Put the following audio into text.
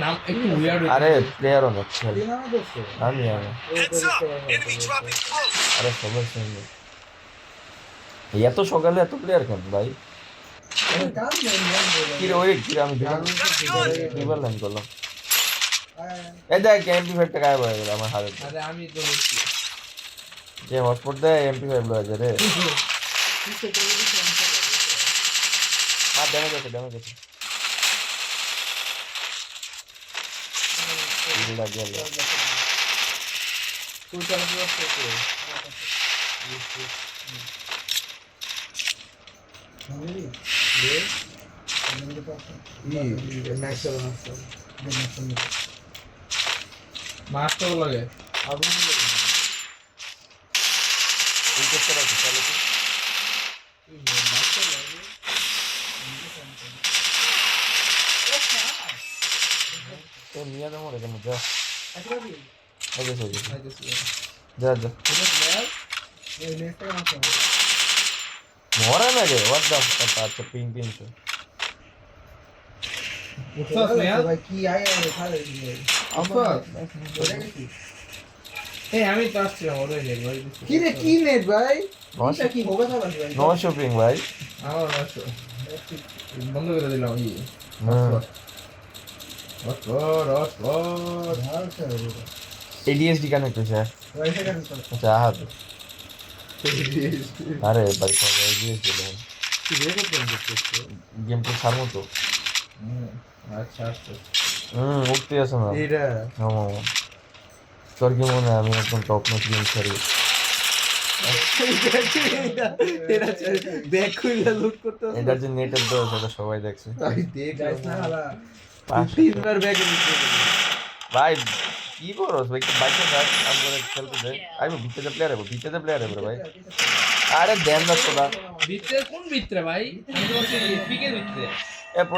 নাম একটু উইয়ার্ড আরে প্লেয়ার অনেক খেল কি নামে দোস্ত? আমি আরে সবার সঙ্গে এত সকালে এত প্লেয়ার কেন ভাই কাম নেই মন কি রে ওই কি রে আমি দুবার লাইন করলাম এই দেখ MP5 টা গায়েব হয়ে গেল আমার হাতে আরে আমি তো বলছি যে হটস্পট দেয় MP5 লয়ে যায় রে আর ড্যামেজ আছে ইলটা গেল তুই চালা করতে মারতে লাগে এই চেষ্টা রাখো চলো তো নিয়ে যাবো রে কেন যা যা মরা না রে হোয়াট দ্য আচ্ছা পিং তো ভাই কি আয় খালে এই আমি তো আসছিলাম ওরে নেট ভাই কি রে কি নেট ভাই এটা কি হবে না ভাই নো শপিং ভাই আমার আসো বন্ধ করে দিলাম ই ADSD কানেক্ট হয়েছে ওয়াইফাই কানেক্ট কর আচ্ছা হাত আরে ভাই সব ADSD দেন গেম তো ছাড়বো তো আচ্ছা আচ্ছা উঠতে আসে না এটা তোর কি মনে হয় আমি একদম টপ নোট গেম ছাড়ি দেখ কইলা লুট করতে এটার যে নেটের দোষ সেটা সবাই দেখছে আমি দেখ গাইস না হালা 500 তিনবার ব্যাগে নিতে ভাই কি করছ ভাই কি বাইকে যাক আমি করে খেলতে দে আমি ভিতরে প্লেয়ার হবে ভাই আরে দেন না তোরা ভিতরে কোন ভিতরে ভাই আমি তো বলছি পিকের ভিতরে